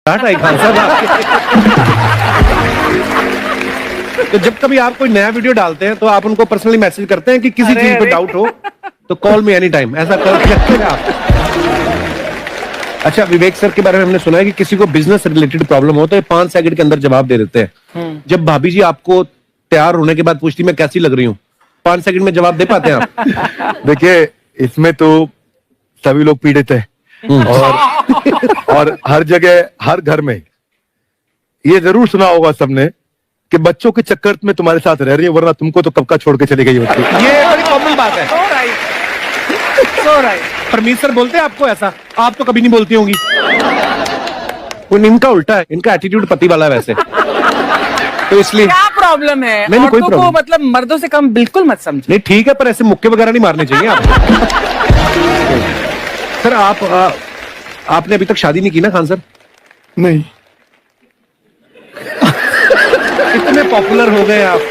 आई खान साहब तो जब कभी आप कोई नया वीडियो डालते हैं तो आप उनको पर्सनली मैसेज करते हैं कि किसी चीज पे डाउट हो तो कॉल मी एनी टाइम, ऐसा करते हैं आप? अच्छा, विवेक सर के बारे में हमने सुना है कि किसी को बिजनेस रिलेटेड प्रॉब्लम हो तो ये 5 सेकंड के अंदर जवाब दे देते हैं। जब भाभी जी आपको तैयार होने के बाद पूछती मैं कैसी लग रही हूँ, 5 सेकंड में जवाब दे पाते हैं आप? देखिए, इसमें तो सभी लोग पीड़ित हैं और हर जगह, हर घर में ये जरूर सुना होगा सबने कि बच्चों के चक्कर में तुम्हारे साथ रह रही है, वरना तुमको तो कब का छोड़ के चली गई होती। ये बड़ी कॉमन बात है। परमीत सर बोलते हैं आपको ऐसा? आप तो कभी नहीं बोलती होंगी। इनका उल्टा है, इनका एटीट्यूड पति वाला है वैसे, तो इसलिए क्या प्रॉब्लम है? नहीं, कोई औरतों प्रॉब्लम को मतलब मर्दों से कम बिल्कुल मत समझो। नहीं, ठीक है, पर ऐसे मुक्के वगैरह नहीं मारने चाहिए आप। सर आपने अभी तक शादी नहीं की ना खान सर? नहीं। इतने पॉपुलर हो गए आप,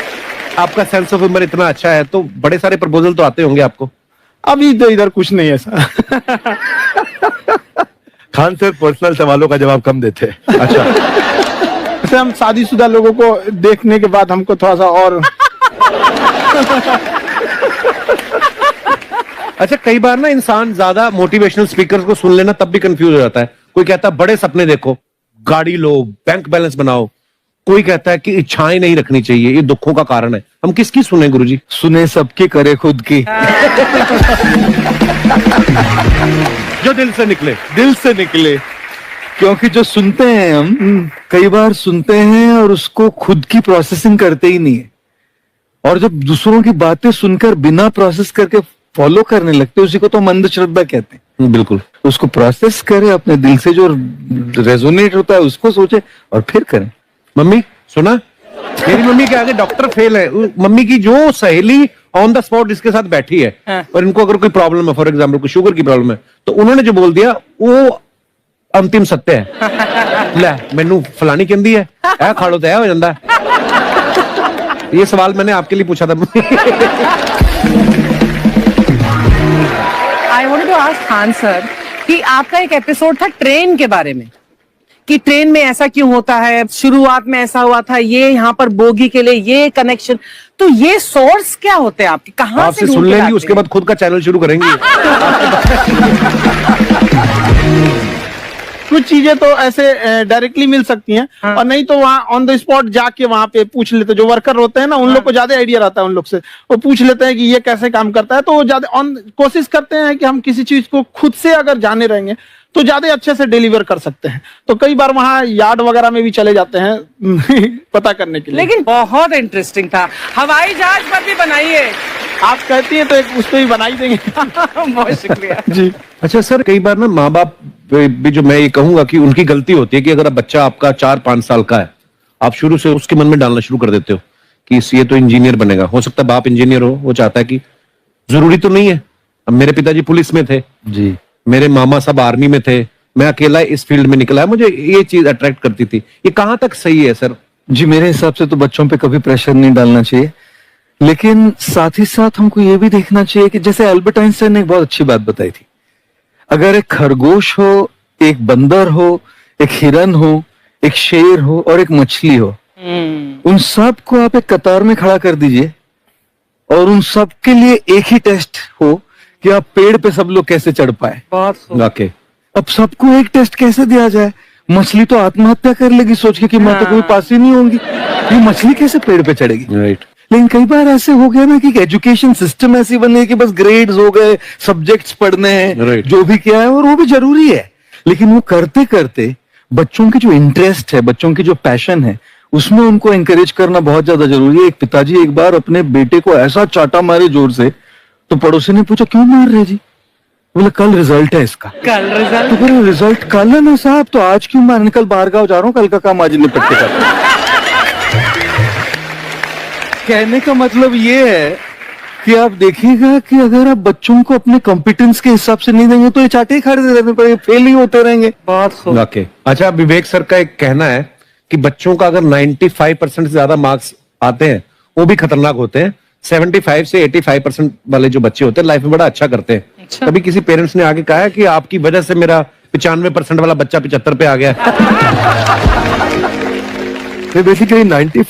आपका सेंस ऑफ ह्यूमर इतना अच्छा है, तो बड़े सारे प्रपोजल तो आते होंगे आपको। अभी तो इधर कुछ नहीं है सर। खान सर पर्सनल सवालों का जवाब कम देते हैं। अच्छा, वैसे हम शादीशुदा लोगों को देखने के बाद हमको थोड़ा सा और अच्छा, कई बार ना इंसान ज्यादा मोटिवेशनल स्पीकर्स को सुन लेना तब भी कंफ्यूज हो जाता है। कोई कहता है बड़े सपने देखो, गाड़ी लो, बैंक बैलेंस बनाओ, कोई कहता है कि इच्छाएं नहीं रखनी चाहिए, ये दुखों का कारण है। हम किसकी सुने गुरुजी? सुने सबकी, करे खुद की। जो दिल से निकले। दिल से निकले, क्योंकि जो सुनते हैं हम कई बार सुनते हैं और उसको खुद की प्रोसेसिंग करते ही नहीं है, और जब दूसरों की बातें सुनकर बिना प्रोसेस करके फॉलो करने लगते उसी को तो हम अंधश्रद्धा कहते हैं। बिल्कुल, उसको प्रोसेस करें, अपने दिल से जो रेजोनेट होता है उसको सोचे और फिर करें। मम्मी सुना, मेरी मम्मी के आगे डॉक्टर फेल है। मम्मी की जो सहेली ऑन द स्पॉट इसके साथ बैठी है और इनको अगर कोई प्रॉब्लम है, फॉर एग्जाम्पल कोई शुगर की प्रॉब्लम है, तो उन्होंने जो बोल दिया वो अंतिम सत्य है। ले मैनू फलानी कहती है, ऐ खाड़ो तो हो जाता है। ये सवाल मैंने आपके लिए पूछा था। I wanted to ask Khan sir कि आपका एक एपिसोड था ट्रेन के बारे में, कि ट्रेन में ऐसा क्यों होता है, शुरुआत में ऐसा हुआ था, ये यहाँ पर बोगी के लिए ये कनेक्शन, तो ये सोर्स क्या होते हैं आपके, कहाँ से आपसे ढूंढ सुन के लेंगी, लाते उसके हैं? बाद खुद का चैनल शुरू करेंगी। कुछ चीजें तो ऐसे डायरेक्टली मिल सकती हैं, और नहीं तो वहाँ ऑन द स्पॉट जाके वहाँ पे पूछ लेते, जो वर्कर होते हैं ना उन लोग को ज्यादा आइडिया रहता है, उन लोग से वो पूछ लेते हैं कि ये कैसे काम करता है, तो वो ज्यादा कोशिश करते हैं कि हम किसी चीज को खुद से अगर जाने रहेंगे तो ज्यादा अच्छे से डिलीवर कर सकते हैं। तो कई बार वहाँ यार्ड वगैरह में भी चले जाते हैं पता करने के लिए। लेकिन बहुत इंटरेस्टिंग था। हवाई जहाज पर भी बनाइए। आप कहती हैं तो एक उस पर भी बना ही देंगे। बहुत शुक्रिया जी। अच्छा सर, कई बार ना माँ बाप भी, जो मैं ये कहूंगा कि उनकी गलती होती है कि अगर बच्चा आपका 4-5 साल का है, आप शुरू से उसके मन में डालना शुरू कर देते हो कि ये तो इंजीनियर बनेगा। हो सकता है बाप इंजीनियर हो, वो चाहता है कि जरूरी तो नहीं है। अब मेरे पिताजी पुलिस में थे जी, मेरे मामा सब आर्मी में थे, मैं अकेला इस फील्ड में निकला है, मुझे ये चीज अट्रैक्ट करती थी। ये कहां तक सही है सर? जी, मेरे हिसाब से तो बच्चों पे कभी प्रेशर नहीं डालना चाहिए, लेकिन साथ ही साथ हमको ये भी देखना चाहिए कि जैसे अल्बर्ट आइंस्टाइन ने एक बहुत अच्छी बात बताई थी, अगर एक खरगोश हो, एक बंदर हो, एक हिरन हो, एक शेर हो और एक मछली हो, उन सब को आप एक कतार में खड़ा कर दीजिए और उन सब के लिए एक ही टेस्ट हो कि आप पेड़ पे सब लोग कैसे चढ़ पाए। बहुत वाकई अब सबको एक टेस्ट कैसे दिया जाए? मछली तो आत्महत्या कर लेगी सोच के कि मैं तो कोई पास ही नहीं होंगी, ये मछली कैसे पेड़ पे चढ़ेगी? राइट। लेकिन कई बार ऐसे हो गया ना कि एजुकेशन सिस्टम ऐसी बनी है कि बस ग्रेड्स हो गए, सब्जेक्ट्स पढ़ने हैं, Right. जो भी किया है, और वो भी जरूरी है, लेकिन वो करते करते बच्चों की जो इंटरेस्ट है, बच्चों की जो पैशन है, उसमें उनको एंकरेज करना बहुत ज्यादा जरूरी है। एक पिताजी एक बार अपने बेटे को ऐसा चाटा मारे जोर से, तो पड़ोसी ने पूछा क्यों मार रहे जी? बोले कल रिजल्ट है इसका। कल रिजल्ट? तो बोले रिजल्ट कल है ना साहब, तो आज क्यों मारने? कल बाहर गाँव जा रहा हूँ, कल का काम आज ही निपट के करता हूं। कहने का मतलब ये है कि आप देखिएगा कि अगर आप बच्चों को अपने कॉम्पिटेंस के हिसाब से नहीं देंगे तो ये चाटे ही खाते रहने पड़ेंगे, फेल ही होते रहेंगे। बहुत वाकई। अच्छा, विवेक सर का एक कहना है कि बच्चों का अगर 95% से ज्यादा मार्क्स आते हैं वो भी खतरनाक होते हैं। 75 से 85% वाले जो बच्चे होते हैं लाइफ में बड़ा अच्छा करते हैं। अच्छा। कभी किसी पेरेंट्स ने आगे कहा है कि आपकी वजह से मेरा 95% वाला बच्चा 75 पे आ गया है। बेसिकली 90